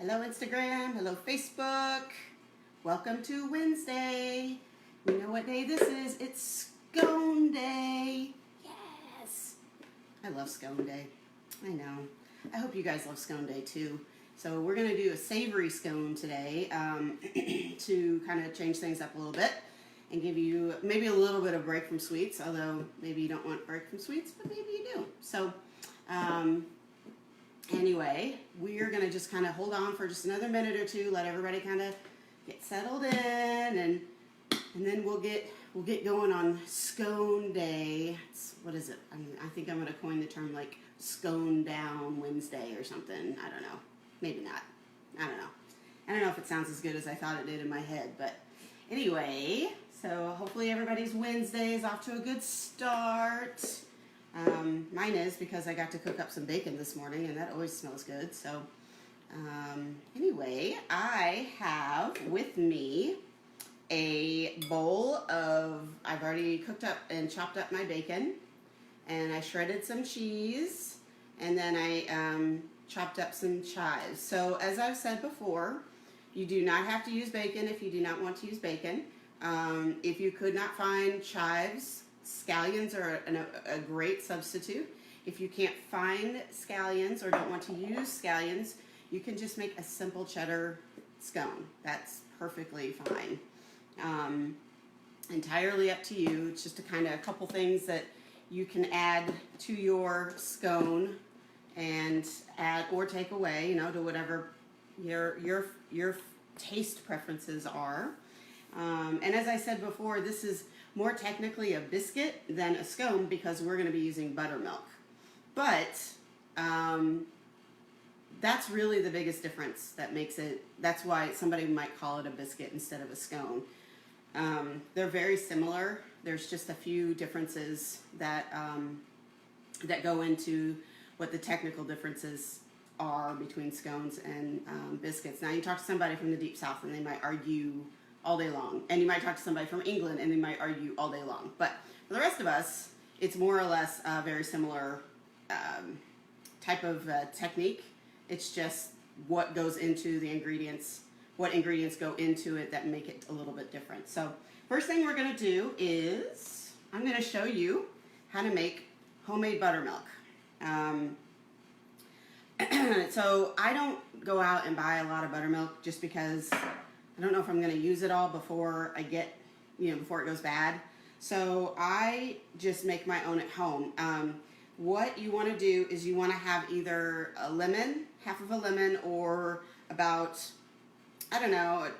Hello Instagram, hello Facebook. Welcome to Wednesday. You know what day this is? It's Scone Day. Yes. I love Scone Day. I know. I hope you guys love Scone Day too. So we're going to do a savory scone today to kind of change things up a little bit and give you maybe a little bit of break from sweets, although maybe you don't want break from sweets, but maybe you do. So anyway, we're going to just kind of hold on for just another minute or two, let everybody kind of get settled in, and then we'll get going on Scone Day. What is it? I think I'm going to coin the term like Scone Down Wednesday or something. I don't know. Maybe not. I don't know. I don't know if it sounds as good as I thought it did in my head, but anyway, so hopefully everybody's Wednesday is off to a good start. Mine is, because I got to cook up some bacon this morning, and that always smells good. So anyway, I have with me a bowl of, I've already cooked up and chopped up my bacon, and I shredded some cheese, and then I chopped up some chives. So as I've said before, you do not have to use bacon if you do not want to use bacon. If you could not find chives, scallions are a great substitute. If you can't find scallions or don't want to use scallions, you can just make a simple cheddar scone. That's perfectly fine. Entirely up to you. It's just a couple things that you can add to your scone and add or take away, you know, to whatever your taste preferences are. And as I said before, this is more technically a biscuit than a scone because we're going to be using buttermilk. But that's really the biggest difference that makes it. That's why somebody might call it a biscuit instead of a scone. They're very similar. There's just a few differences that that go into what the technical differences are between scones and biscuits. Now, you talk to somebody from the Deep South and they might argue all day long. And you might talk to somebody from England and they might argue all day long. But for the rest of us, it's more or less a very similar type of technique. It's just what goes into the ingredients, what ingredients go into it that make it a little bit different. So first thing we're going to do is I'm going to show you how to make homemade buttermilk. So I don't go out and buy a lot of buttermilk just because I don't know if I'm going to use it all before I get, before it goes bad. So I just make my own at home. What you want to do is you want to have either a lemon, half of a lemon, or about, I don't know,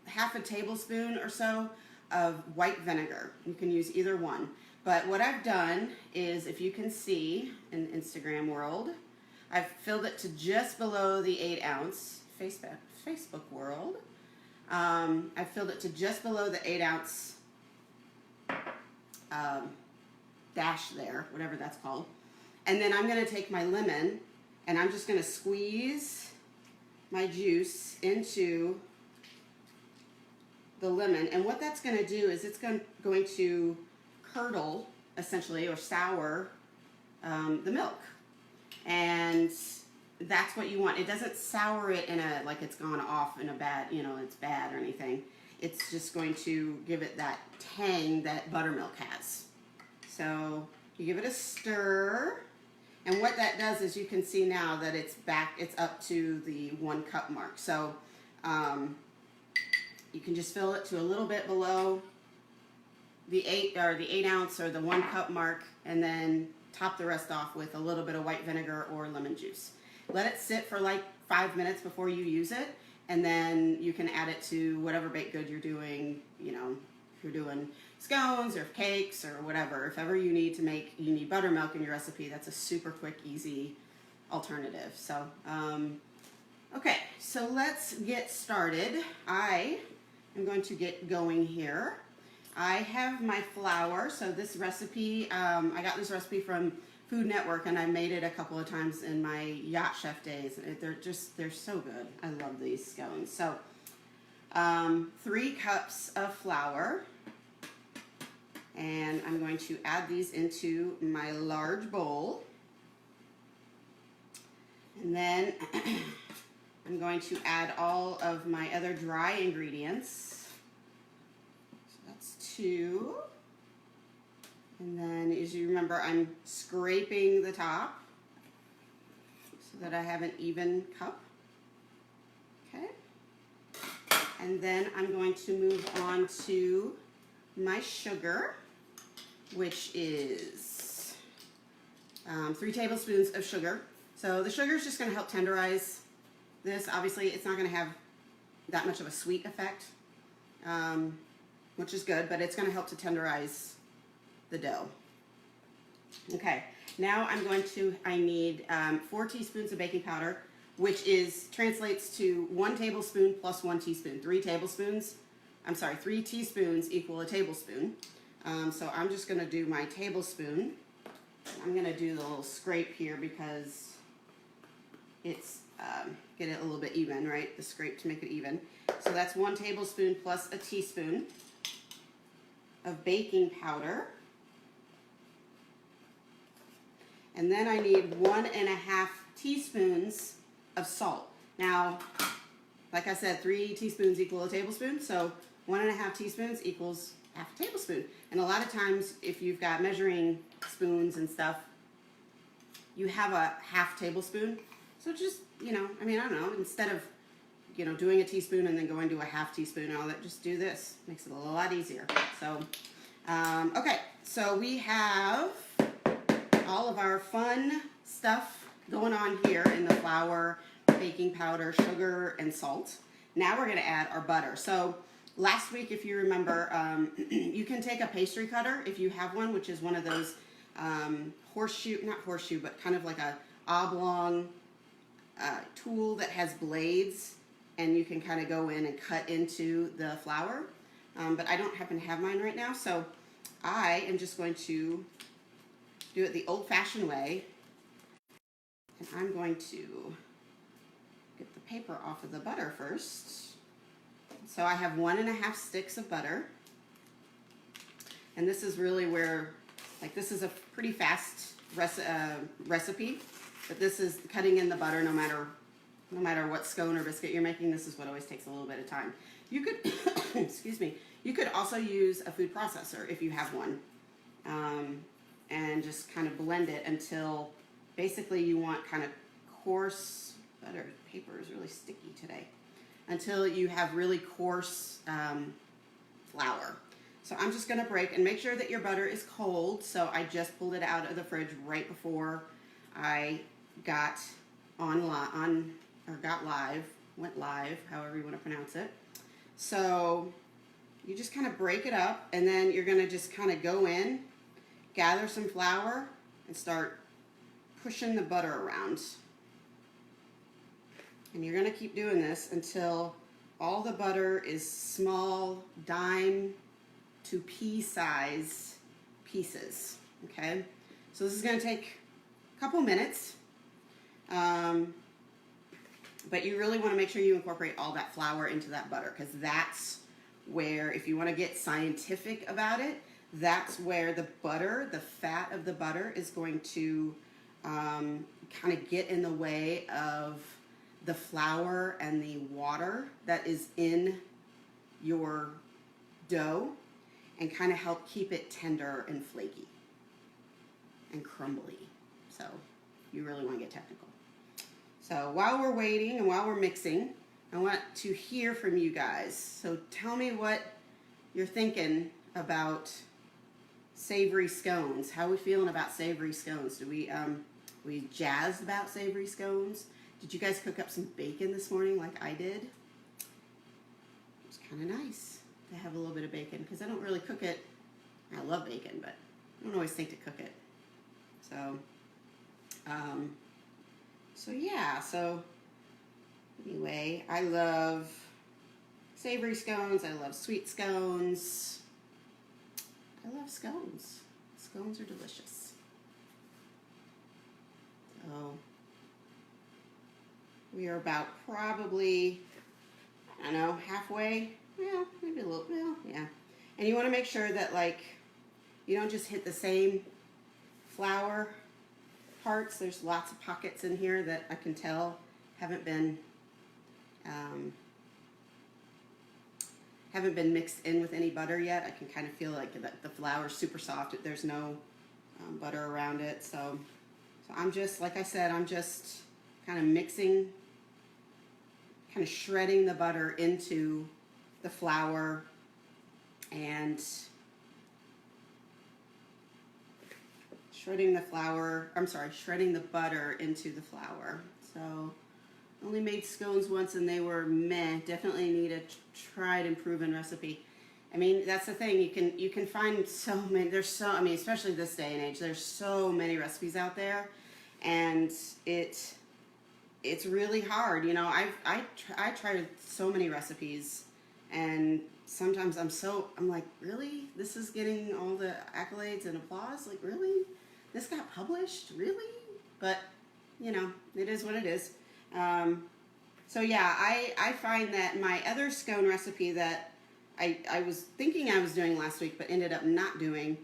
half a tablespoon or so of white vinegar. You can use either one. But what I've done is, if you can see in Instagram world, I've filled it to just below the 8-ounce, Facebook world. I've filled it to just below the 8-ounce dash there, whatever that's called. And then I'm going to take my lemon and I'm just going to squeeze my juice into the lemon. And what that's going to do is it's going to curdle, essentially, or sour the milk. And that's what you want. It doesn't sour it in a, like it's gone off in a bad, it's bad or anything. It's just going to give it that tang that buttermilk has. So you give it a stir. And what that does is you can see now that it's up to the 1 cup mark. So you can just fill it to a little bit below the 8 ounce or the 1 cup mark, and then top the rest off with a little bit of white vinegar or lemon juice. Let it sit for like 5 minutes before you use it, and then you can add it to whatever baked good you're doing. If you're doing scones or cakes or whatever, if ever you need buttermilk in your recipe, that's a super quick, easy alternative. So, okay, so let's get started. I am going to get going here. I have my flour, so this recipe, I got this recipe from Food Network, and I made it a couple of times in my yacht chef days. They're so good. I love these scones. So 3 cups of flour, and I'm going to add these into my large bowl. And then I'm going to add all of my other dry ingredients. So that's 2. And then, as you remember, I'm scraping the top so that I have an even cup. Okay. And then I'm going to move on to my sugar, which is 3 tablespoons of sugar. So the sugar is just going to help tenderize this. Obviously, it's not going to have that much of a sweet effect, which is good, but it's going to help to tenderize the dough. Okay, now I need 4 teaspoons of baking powder, which translates to 1 tablespoon plus 1 teaspoon. 3 teaspoons equal a tablespoon. So I'm just going to do my tablespoon. I'm going to do the little scrape here because it's get it a little bit even, right? The scrape to make it even. So that's 1 tablespoon plus a teaspoon of baking powder. And then I need 1.5 teaspoons of salt. Now, like I said, 3 teaspoons equal a tablespoon, so 1.5 teaspoons equals half a tablespoon. And a lot of times, if you've got measuring spoons and stuff, you have a half tablespoon. So just, I don't know, instead of, doing a teaspoon and then going to a half teaspoon and all that, just do this. Makes it a lot easier. So, okay, so we have all of our fun stuff going on here in the flour, baking powder, sugar, and salt. Now we're going to add our butter. So last week, if you remember, you can take a pastry cutter if you have one, which is one of those not horseshoe, but kind of like a oblong tool that has blades, and you can kind of go in and cut into the flour. But I don't happen to have mine right now, so I am just going to do it the old-fashioned way. And I'm going to get the paper off of the butter first. So I have 1.5 sticks of butter. And this is really where, this is a pretty fast recipe, but this is cutting in the butter no matter what scone or biscuit you're making. This is what always takes a little bit of time. You could, excuse me, you could also use a food processor if you have one, and just kind of blend it until basically you want kind of coarse butter. Paper is really sticky today. Until you have really coarse flour. So I'm just going to break and make sure that your butter is cold. So I just pulled it out of the fridge right before I went live, however you want to pronounce it. So you just kind of break it up, and then you're going to just kind of go in, gather some flour, and start pushing the butter around. And you're going to keep doing this until all the butter is small dime to pea size pieces. Okay? So this is going to take a couple minutes. But you really want to make sure you incorporate all that flour into that butter, because that's where, if you want to get scientific about it, that's where the butter, the fat of the butter, is going to kind of get in the way of the flour and the water that is in your dough, and kind of help keep it tender and flaky and crumbly. So you really want to get technical. So while we're waiting and while we're mixing, I want to hear from you guys. So tell me what you're thinking about savory scones. How are we feeling about savory scones? Do we jazzed about savory scones? Did you guys cook up some bacon this morning like I did? It's kind of nice to have a little bit of bacon, because I don't really cook it. I love bacon, but I don't always think to cook it. So yeah, so anyway, I love savory scones. I love sweet scones. I love scones. Scones are delicious. So we are about probably, I don't know, halfway. Well, maybe a little, well, yeah. And you want to make sure that, you don't just hit the same flour parts. There's lots of pockets in here that I can tell haven't been Haven't been mixed in with any butter yet. I can kind of feel like the flour's super soft. There's no butter around it. So I'm just, like I said, I'm just kind of mixing, kind of shredding the butter into the flour and shredding the butter into the flour. So only made scones once and they were meh. Definitely need a tried and proven recipe. I mean, that's the thing. You can find so many. I mean, especially this day and age, there's so many recipes out there, and it's really hard. You know, I tried so many recipes, and sometimes I'm like, really? This is getting all the accolades and applause? Like, really? This got published? Really? But, you know, it is what it is. So yeah, I find that my other scone recipe that I was thinking I was doing last week, but ended up not doing,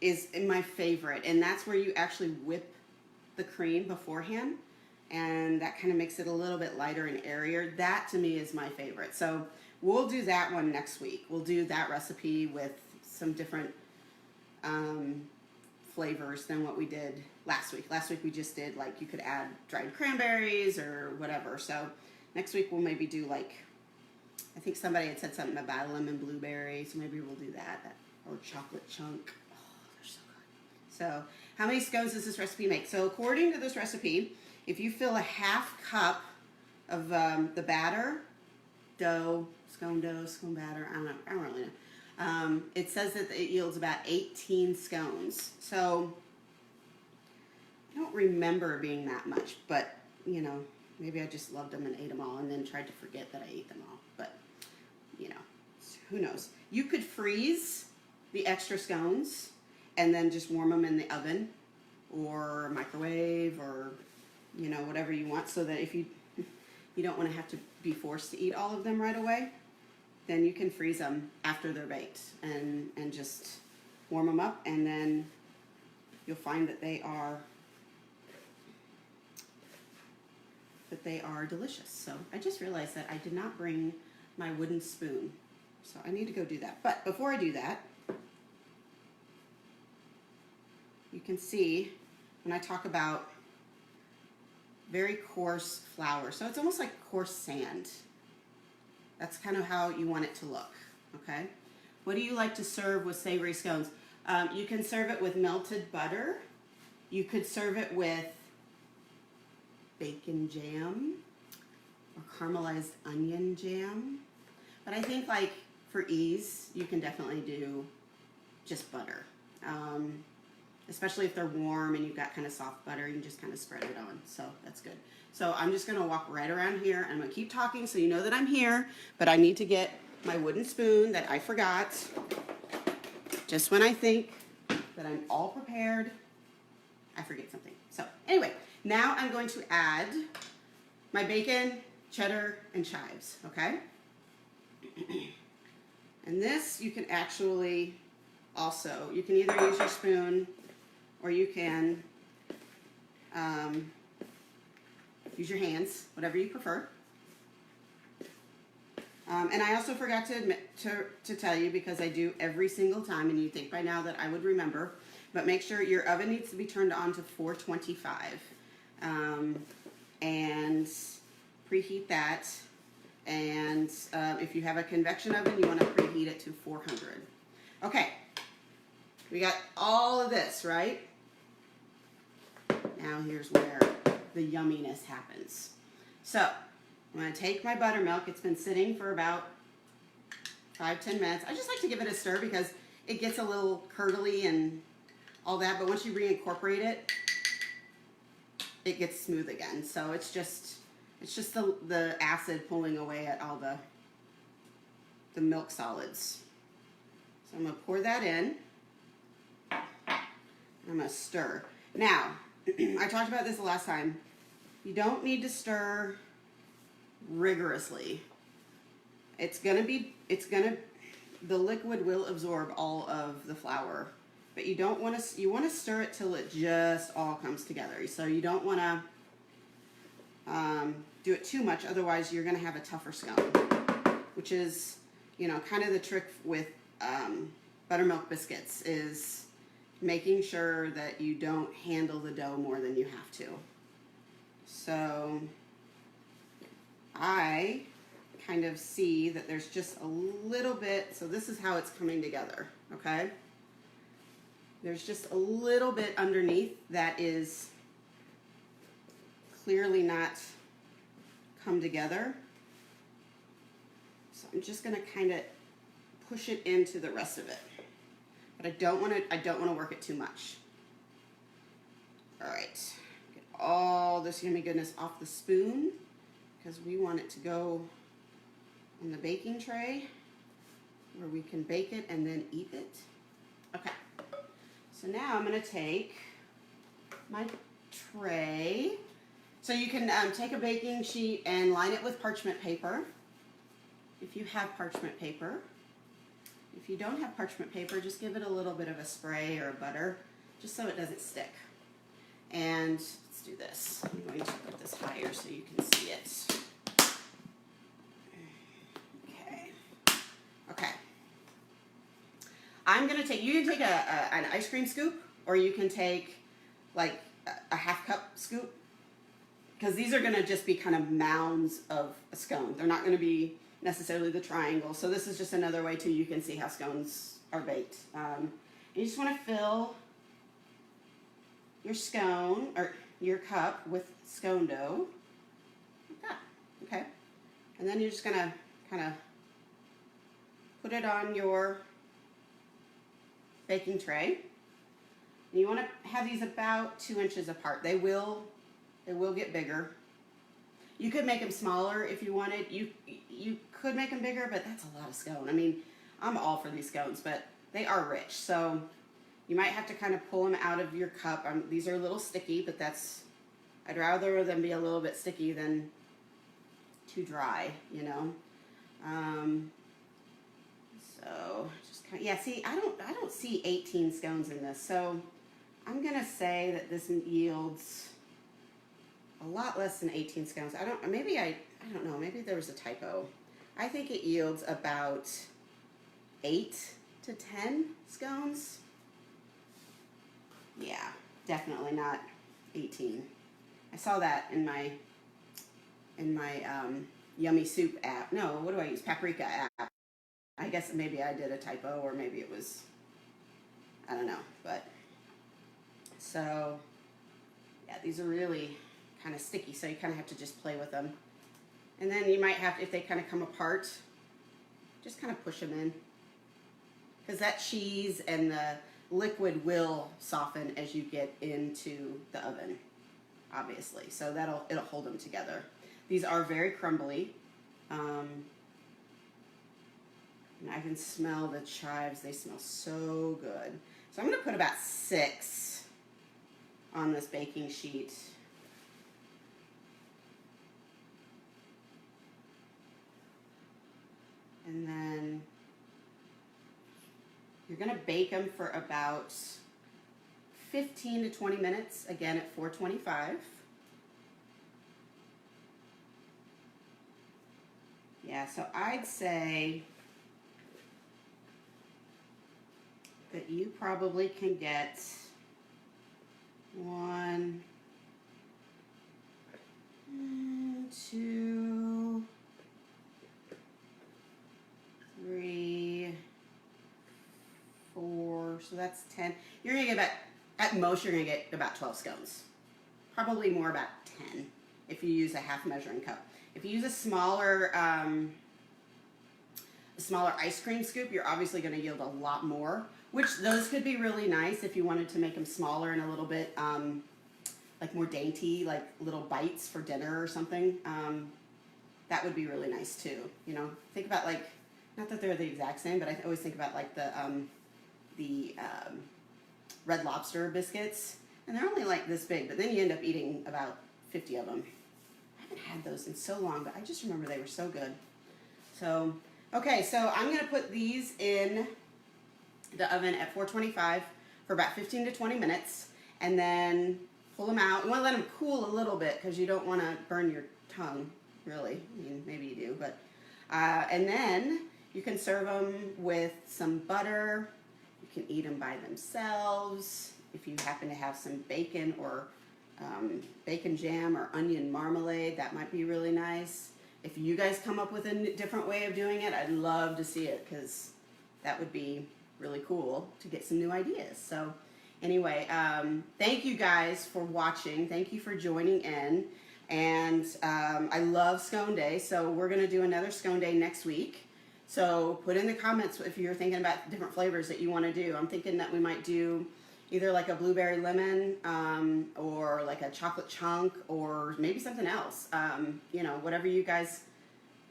is my favorite. And that's where you actually whip the cream beforehand. And that kind of makes it a little bit lighter and airier. That to me is my favorite. So we'll do that one next week. We'll do that recipe with some different flavors than what we did last week. Last week we just did, like, you could add dried cranberries or whatever. So next week we'll maybe do, like, I think somebody had said something about a lemon blueberry, so maybe we'll do that. Or chocolate chunk. Oh, they're so good. So how many scones does this recipe make? So according to this recipe, if you fill a half cup of the batter, scone batter, I don't really know. It says that it yields about 18 scones. So I don't remember being that much, but, you know, maybe I just loved them and ate them all and then tried to forget that I ate them all. But, you know, who knows? You could freeze the extra scones and then just warm them in the oven or microwave or, you know, whatever you want, so that if you don't want to have to be forced to eat all of them right away, then you can freeze them after they're baked and just warm them up, and then you'll find that they are delicious. So I just realized that I did not bring my wooden spoon, so I need to go do that. But before I do that, you can see when I talk about very coarse flour, so it's almost like coarse sand. That's kind of how you want it to look, okay? What do you like to serve with savory scones? You can serve it with melted butter. You could serve it with bacon jam or caramelized onion jam. But I think, like, for ease, you can definitely do just butter. Especially if they're warm and you've got kind of soft butter, you can just kind of spread it on. So that's good. So I'm just going to walk right around here, and I'm going to keep talking so you know that I'm here, but I need to get my wooden spoon that I forgot. Just when I think that I'm all prepared, I forget something. So anyway, now I'm going to add my bacon, cheddar, and chives, okay? And this you can actually also, you can either use your spoon or you can use your hands, whatever you prefer. And I also forgot to tell you, because I do every single time, and you think by now that I would remember, but make sure your oven needs to be turned on to 425. And preheat that. And if you have a convection oven, you want to preheat it to 400. Okay, we got all of this, right? Now here's where the yumminess happens. So I'm going to take my buttermilk. It's been sitting for about 5-10 minutes. I just like to give it a stir because it gets a little curdly and all that, but once you reincorporate it, it gets smooth again. So it's just the acid pulling away at all the milk solids. So I'm going to pour that in. I'm going to stir. Now, I talked about this the last time. You don't need to stir rigorously. The liquid will absorb all of the flour, but you want to stir it till it just all comes together. So you don't want to do it too much, otherwise you're going to have a tougher scone, which is, you know, kind of the trick with buttermilk biscuits, is making sure that you don't handle the dough more than you have to. So I kind of see that there's just a little bit, so this is how it's coming together, okay? There's just a little bit underneath that is clearly not come together. So I'm just gonna kind of push it into the rest of it. But I don't want to work it too much. All right, get all this yummy goodness off the spoon, because we want it to go on the baking tray where we can bake it and then eat it. Okay, so now I'm going to take my tray. So you can take a baking sheet and line it with parchment paper, if you have parchment paper. If you don't have parchment paper, just give it a little bit of a spray or a butter, just so it doesn't stick. And let's do this. I'm going to put this higher so you can see it. Okay. Okay. I'm going to take, you can take an ice cream scoop, or you can take like a half cup scoop, because these are going to just be kind of mounds of a scone. They're not going to be necessarily the triangle. So this is just another way too, you can see how scones are baked. You just want to fill your scone or your cup with scone dough, like that. Okay, and then you're just gonna kind of put it on your baking tray. And you want to have these about 2 inches apart. They will get bigger. You could make them smaller if you wanted. You could make them bigger, but that's a lot of scone. I mean, I'm all for these scones, but they are rich, so you might have to kind of pull them out of your cup. These are a little sticky, but I'd rather them be a little bit sticky than too dry, you know. So just kind of, yeah. See, I don't see 18 scones in this, so I'm gonna say that this yields a lot less than 18 scones. I don't know, maybe there was a typo. I think it yields about 8 to 10 scones. Yeah, definitely not 18. I saw that in my Yummy Soup app. No, what do I use? Paprika app. I guess maybe I did a typo, or maybe it was, I don't know, but so yeah, these are really kind of sticky, so you kind of have to just play with them. And then you might have, if they kind of come apart, just kind of push them in, because that cheese and the liquid will soften as you get into the oven, obviously. So it'll hold them together. These are very crumbly. And I can smell the chives. They smell so good. So I'm going to put about 6 on this baking sheet. And then you're going to bake them for about 15 to 20 minutes, again at 425. Yeah, so I'd say that you probably can get 1, 2, 3, 4, so that's 10. You're gonna get about, at most you're gonna get about 12 scones. Probably more, about 10 if you use a half measuring cup. If you use a smaller ice cream scoop, you're obviously gonna yield a lot more, which those could be really nice if you wanted to make them smaller and a little bit like more dainty, like little bites for dinner or something. That would be really nice too. You know, think about, like, not that they're the exact same, but I always think about like the Red Lobster biscuits, and they're only like this big, but then you end up eating about 50 of them. I haven't had those in so long, but I just remember they were so good. So, okay, so I'm gonna put these in the oven at 425 for about 15 to 20 minutes, and then pull them out. You want to let them cool a little bit because you don't want to burn your tongue, really. I mean, maybe you do, but and then you can serve them with some butter. You can eat them by themselves. If you happen to have some bacon or bacon jam or onion marmalade, that might be really nice. If you guys come up with a different way of doing it, I'd love to see it because that would be really cool to get some new ideas. So anyway, thank you guys for watching. Thank you for joining in. And I love Scone Day, so we're going to do another Scone Day next week. So put in the comments if you're thinking about different flavors that you want to do. I'm thinking that we might do either like a blueberry lemon or like a chocolate chunk or maybe something else. You know, whatever you guys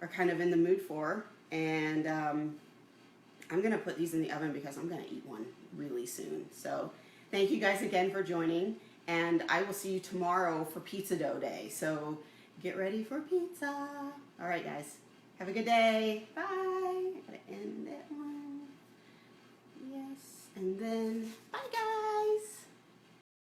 are kind of in the mood for. And I'm going to put these in the oven because I'm going to eat one really soon. So thank you guys again for joining. And I will see you tomorrow for Pizza Dough Day. So get ready for pizza. All right, guys. Have a good day. Bye. I gotta end that one. Yes. And then